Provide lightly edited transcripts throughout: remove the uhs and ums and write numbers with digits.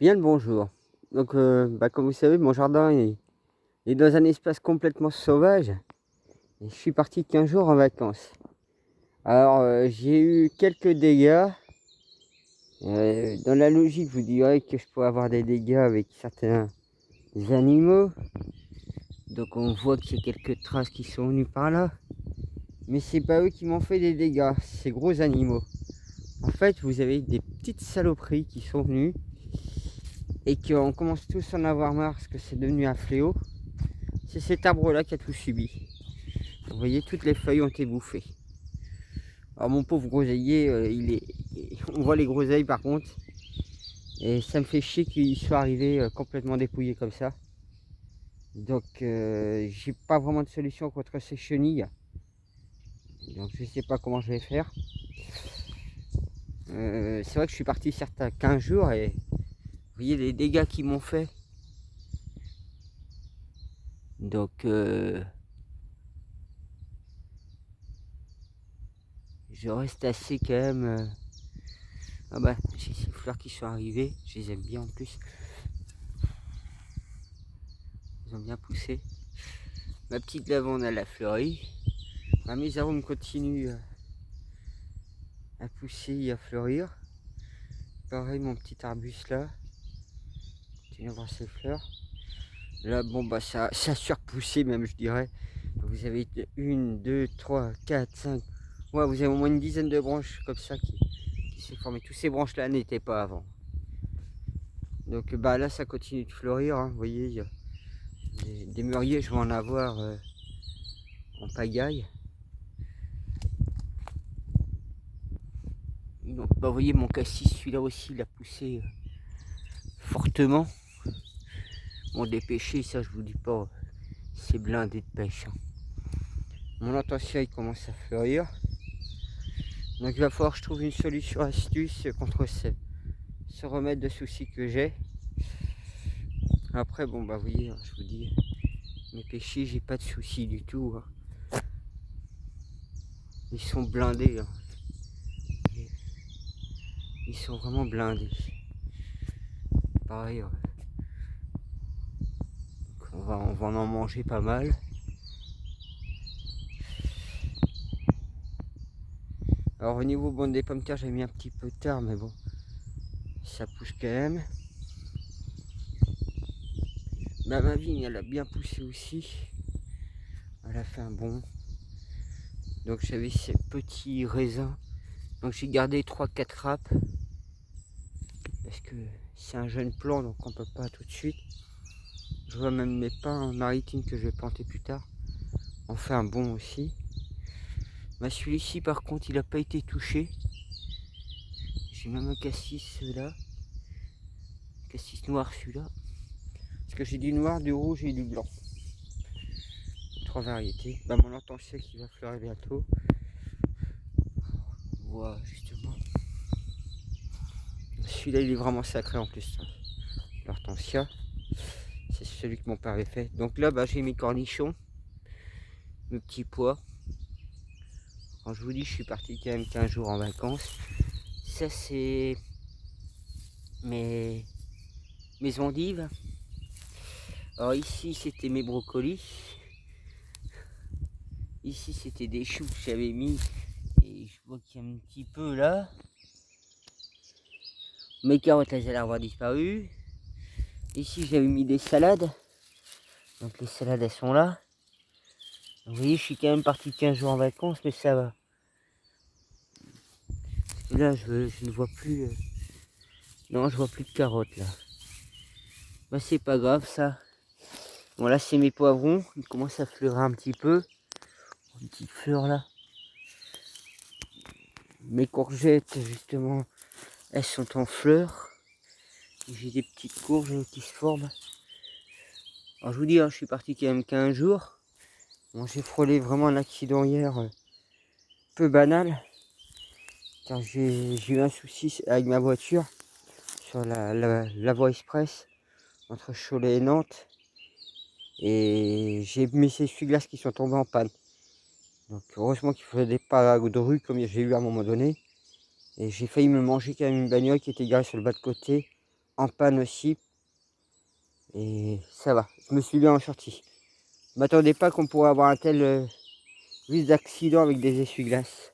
Bien le bonjour. Donc, comme vous savez, mon jardin est dans un espace complètement sauvage. Et je suis parti 15 jours en vacances. Alors, j'ai eu quelques dégâts. Dans la logique, je vous dirais que je pourrais avoir des dégâts avec certains animaux. Donc, on voit qu'il y a quelques traces qui sont venues par là. Mais c'est pas eux qui m'ont fait des dégâts, ces gros animaux. En fait, vous avez des petites saloperies qui sont venues et qu'on commence tous à en avoir marre parce que c'est devenu un fléau. C'est cet arbre-là qui a tout subi. Vous voyez, toutes les feuilles ont été bouffées. Alors mon pauvre groseillier, on voit les groseilles par contre. Et ça me fait chier qu'il soit arrivé complètement dépouillé comme ça. Donc j'ai pas vraiment de solution contre ces chenilles. Donc je sais pas comment je vais faire. C'est vrai que je suis parti certes à 15 jours et vous voyez les dégâts qu'ils m'ont fait. Donc je reste assez quand même. Ah bah j'ai ces fleurs qui sont arrivées, je les aime bien en plus. Ils ont bien poussé. Ma petite lavande elle a fleuri. Mes arômes continuent à pousser et à fleurir. Pareil mon petit arbuste là. Continue à voir ses fleurs. Là bon bah ça a surpoussé même je dirais. Vous avez 1, 2, 3, 4, 5. Ouais, vous avez au moins une dizaine de branches comme ça qui s'est formé. Tous ces branches là n'étaient pas avant. Donc bah là ça continue de fleurir. Hein. Vous voyez, il y a des mûriers, je vais en avoir en pagaille. Donc bah vous voyez mon cassis, celui-là aussi il a poussé fortement. Bon des pêchers, ça je vous dis pas, c'est blindé de pêche. Hein. Mon intention il commence à fleurir. Donc il va falloir que je trouve une solution astuce contre ce remède de soucis que j'ai. Après bon bah vous voyez, je vous dis, mes pêchers j'ai pas de soucis du tout. Hein. Ils sont blindés. Hein. Ils sont vraiment blindés. Pareil. On va en manger pas mal. Alors au niveau bon, des pommes de terre, j'ai mis un petit peu tard, mais bon, ça pousse quand même. Bah, ma vigne, elle a bien poussé aussi. Elle a fait un bond. Donc j'avais ces petits raisins. Donc j'ai gardé 3-4 râpes. Parce que c'est un jeune plant, donc on peut pas tout de suite. Je vois même mes pins maritimes que je vais planter plus tard. On fait un bond aussi. Bah, celui-ci par contre il n'a pas été touché. J'ai même un cassis là. Cassis noir celui-là. Parce que j'ai du noir, du rouge et du blanc. 3 variétés. Bah, mon intention qui va fleurir bientôt. Voilà justement. Celui-là il est vraiment sacré en plus. L'hortensia. C'est celui que mon père avait fait. Donc là bah, j'ai mes cornichons. Mes petits pois. Quand je vous dis je suis parti quand même 15 jours en vacances. Ça c'est mes endives. Alors ici c'était mes brocolis. Ici c'était des choux que j'avais mis. Et je vois qu'il y a un petit peu là. Mes carottes elles allaient avoir disparu. Ici j'avais mis des salades. Donc les salades elles sont là. Vous voyez je suis quand même parti 15 jours en vacances mais ça va. Et là je ne vois plus. Non je vois plus de carottes là. Bah c'est pas grave ça. Bon là c'est mes poivrons. Ils commencent à fleurir un petit peu. Une petite fleur là. Mes courgettes justement elles sont en fleurs. J'ai des petites courges qui se forment. Alors je vous dis hein, je suis parti quand même 15 jours. Bon, j'ai frôlé vraiment un accident hier peu banal. Car j'ai eu un souci avec ma voiture sur la voie express entre Cholet et Nantes. Et j'ai mis ces essuie-glaces qui sont tombés en panne. Donc heureusement qu'il ne faisait pas de rue comme j'ai eu à un moment donné. Et j'ai failli me manger quand même une bagnole qui était garée sur le bas de côté en panne aussi. Et ça va, je me suis bien en sorti. Je m'attendais pas qu'on pourrait avoir un tel risque d'accident avec des essuie-glaces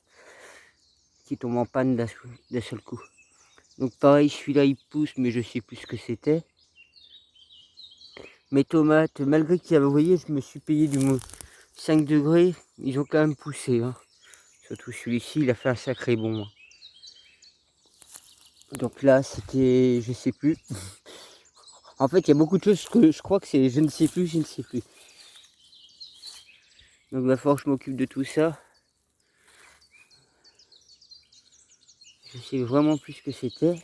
qui tombent en panne d'un seul coup. Donc pareil, celui-là il pousse, mais je sais plus ce que c'était. Mes tomates, malgré qu'il y avait, vous voyez, je me suis payé du 5 degrés, ils ont quand même poussé. Hein. Surtout celui-ci, il a fait un sacré bond. Hein. Donc là, c'était, je sais plus. En fait, il y a beaucoup de choses que je crois que c'est je ne sais plus, je ne sais plus. Donc il va falloir que je m'occupe de tout ça. Je sais vraiment plus ce que c'était.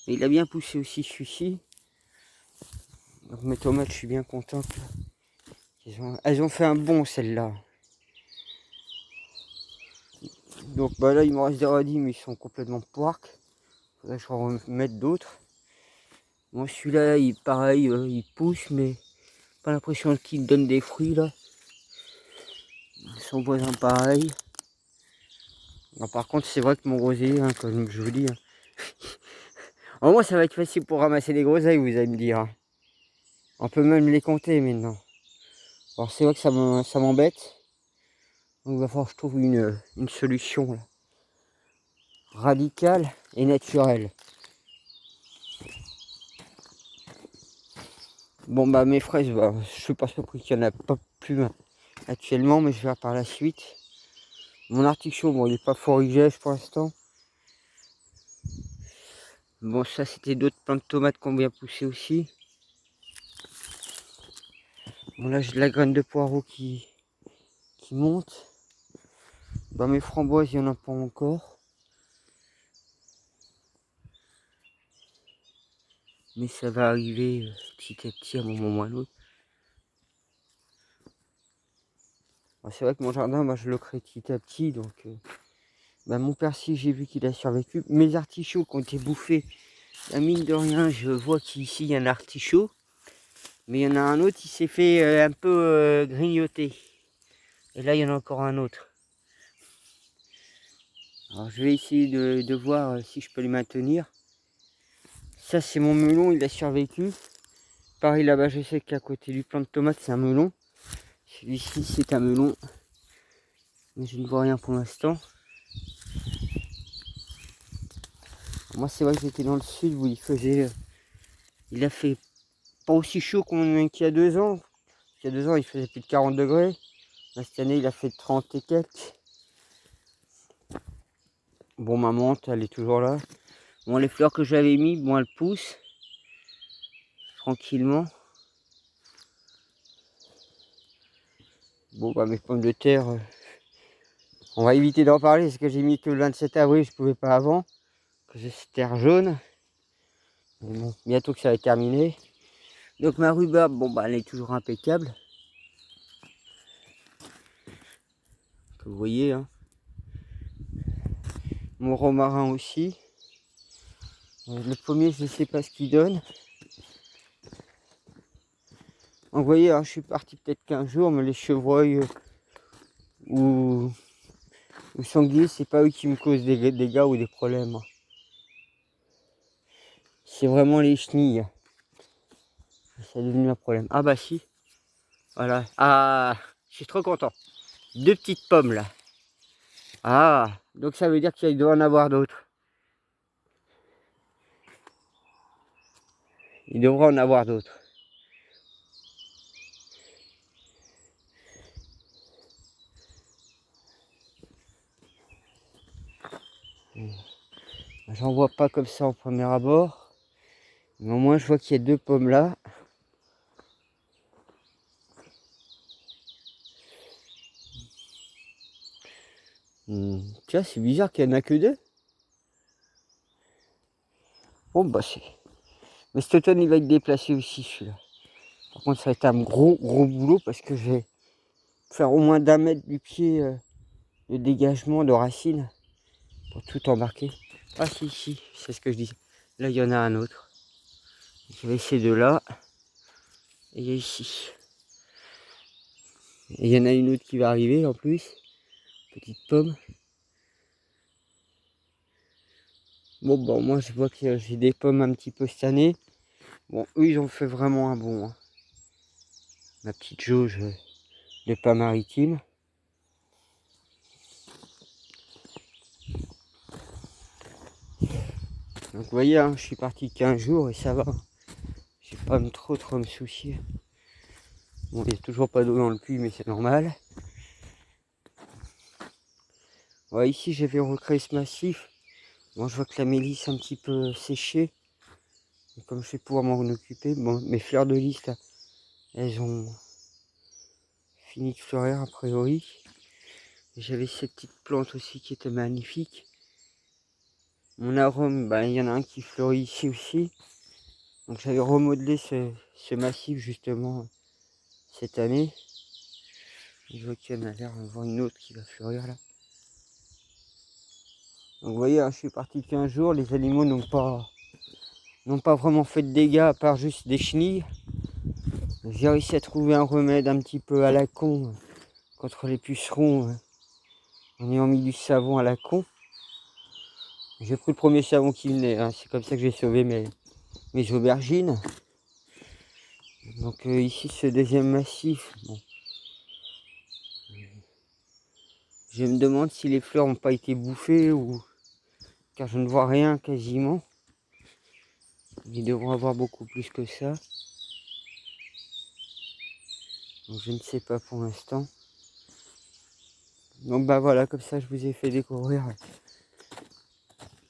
Mais il a bien poussé aussi celui-ci. Donc mes tomates, je suis bien contente. Elles ont fait un bond celles-là. Donc bah là, il me reste des radis, mais ils sont complètement poirques. Faudrait que je en remette d'autres. Bon, celui-là, pareil, il pousse, mais pas l'impression qu'il donne des fruits là. Son voisin pareil. Non, par contre, c'est vrai que mon groseillier, hein, comme je vous dis, hein. En moins, ça va être facile pour ramasser les groseilles, vous allez me dire. Hein. On peut même les compter maintenant. Alors, c'est vrai que ça m'embête. Donc, il va falloir que je trouve une solution là, radicale et naturelle. Bon, bah, mes fraises, bah, je suis pas surpris qu'il n'y en a pas plus actuellement, mais je verrai par la suite. Mon artichaut, bon, il n'est pas fort rigide pour l'instant. Bon, ça, c'était d'autres plantes de tomates qu'on vient pousser aussi. Bon, là, j'ai de la graine de poireau qui monte. Bah, mes framboises, il n'y en a pas encore. Mais ça va arriver petit à petit à un moment ou à un autre. Bah, c'est vrai que mon jardin, bah, je le crée petit à petit. Donc, bah, mon persil, j'ai vu qu'il a survécu. Mes artichauts qui ont été bouffés, la mine de rien, je vois qu'ici, il y a un artichaut. Mais il y en a un autre, il s'est fait un peu grignoter. Et là, il y en a encore un autre. Alors, je vais essayer de voir si je peux les maintenir. Ça, c'est mon melon, il a survécu. Pareil, là-bas, je sais qu'à côté du plant de tomate, c'est un melon. Celui-ci, c'est un melon. Mais je ne vois rien pour l'instant. Moi, c'est vrai que j'étais dans le sud où il faisait... il a fait pas aussi chaud qu'il y a 2 ans. Il y a 2 ans, il faisait plus de 40 degrés. Là, cette année, il a fait 30 et quelques. Bon, ma menthe, elle est toujours là. Bon, les fleurs que j'avais mis, bon, elles poussent. Tranquillement. Bon, bah, mes pommes de terre, on va éviter d'en parler parce que j'ai mis que le 27 avril, je pouvais pas avant. Que j'ai cette terre jaune. Mais bon, bientôt que ça va être terminé. Donc ma rhubarbe, bon bah elle est toujours impeccable. Vous voyez, hein. Mon romarin aussi. Le pommier, je ne sais pas ce qu'il donne. Donc, vous voyez, alors, je suis parti peut-être 15 jours, mais les chevreuils ou sangliers, c'est pas eux qui me causent des dégâts ou des problèmes. C'est vraiment les chenilles. Ça est devenu un problème. Ah bah si. Voilà. Ah, je suis trop content. 2 petites pommes là. Ah, donc ça veut dire qu'il doit en avoir d'autres. Il devrait en avoir d'autres. J'en vois pas comme ça au premier abord. Mais au moins je vois qu'il y a 2 pommes là. Tiens, c'est bizarre qu'il n'y en a que 2. Bon bah c'est. Mais cet automne il va être déplacé aussi celui-là. Par contre ça va être un gros boulot parce que je vais faire au moins d'1 mètre du pied de dégagement de racines pour tout embarquer. Ah si, c'est ce que je dis. Là il y en a un autre. Je vais essayer de là. Et il y a ici. Et il y en a une autre qui va arriver en plus. Petite pomme. Bon, bon, moi je vois que j'ai des pommes un petit peu cette année. Bon, eux ils ont fait vraiment un bon, hein. Ma petite jauge de pas maritime. Donc vous voyez, hein, je suis parti 15 jours et ça va. J'ai pas trop me soucier. Bon, il n'y a toujours pas d'eau dans le puits, mais c'est normal. Ouais, ici j'avais recréé ce massif. Bon, je vois que la mélisse est un petit peu séchée. Et comme je vais pouvoir m'en occuper, bon, mes fleurs de lys là, elles ont fini de fleurir a priori. J'avais cette petite plante aussi qui était magnifique. Mon arôme, ben, il y en a un qui fleurit ici aussi. Donc j'avais remodelé ce massif justement cette année. Je vois qu'il y en a l'air d'avoir une autre qui va fleurir là. Donc vous voyez, hein, je suis parti 15 jours, les animaux n'ont pas vraiment fait de dégâts à part juste des chenilles. J'ai réussi à trouver un remède un petit peu à la con contre les pucerons en ayant mis du savon à la con. J'ai pris le premier savon qui venait, hein. C'est comme ça que j'ai sauvé mes aubergines. Donc ici ce deuxième massif, bon. Je me demande si les fleurs n'ont pas été bouffées ou car je ne vois rien quasiment. Ils devront avoir beaucoup plus que ça. Donc je ne sais pas pour l'instant. Donc bah voilà, comme ça je vous ai fait découvrir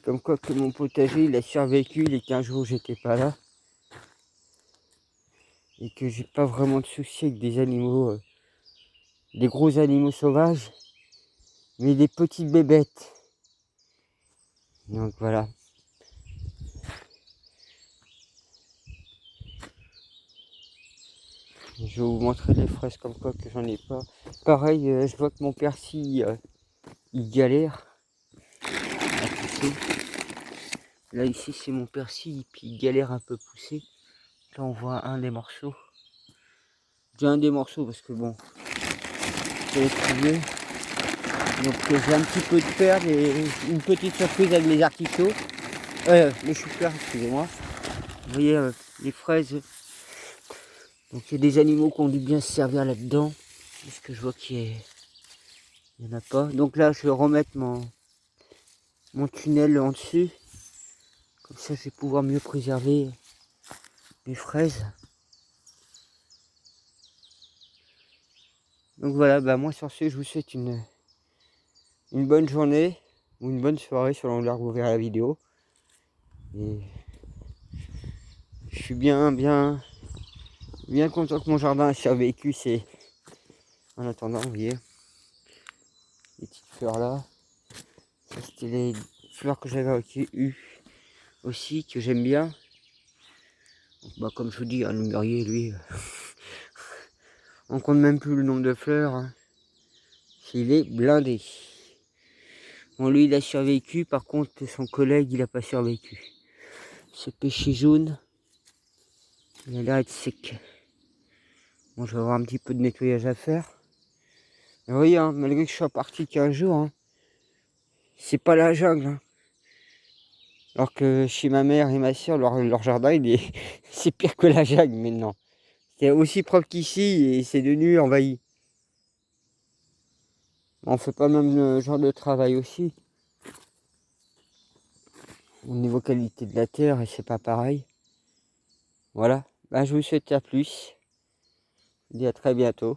comme quoi que mon potager il a survécu les 15 jours où j'étais pas là. Et que j'ai pas vraiment de soucis avec des animaux, des gros animaux sauvages, mais des petites bébêtes. Donc voilà. Je vais vous montrer les fraises comme quoi que j'en ai pas. Pareil, je vois que mon persil, il galère à pousser. Là ici c'est mon persil, puis il galère un peu pousser. Là on voit un des morceaux. J'ai un des morceaux parce que bon, j'ai trouvé. Donc j'ai un petit peu de perte et une petite surprise avec les artichauts. Les choux-fleurs, excusez-moi. Vous voyez les fraises. Donc il y a des animaux qui ont dû bien se servir là-dedans. Est-ce que je vois qu'il n'y en a pas. Donc là je vais remettre mon tunnel en dessus. Comme ça je vais pouvoir mieux préserver mes fraises. Donc voilà, bah moi sur ce je vous souhaite une bonne journée ou une bonne soirée selon l'heure que vous verrez la vidéo. Et je suis bien content que mon jardin ait survécu. C'est en attendant, vous voyez, les petites fleurs là. Ça c'était les fleurs que j'avais eues aussi, que j'aime bien. Donc, bah, comme je vous dis, hein, le mûrier lui, on compte même plus le nombre de fleurs, hein. Il est blindé. Bon lui il a survécu, par contre son collègue il a pas survécu. Ce pêcher jaune, il a l'air d'être sec. Bon, je vais avoir un petit peu de nettoyage à faire. Mais vous voyez, hein, malgré que je sois parti 15 jours, hein, c'est pas la jungle, hein. Alors que chez ma mère et ma soeur, leur jardin, c'est pire que la jungle maintenant. C'est aussi propre qu'ici et c'est devenu envahi. On fait pas même le genre de travail aussi. Au niveau qualité de la terre, et c'est pas pareil. Voilà. Bah, je vous souhaite à plus. Je vous dis à très bientôt.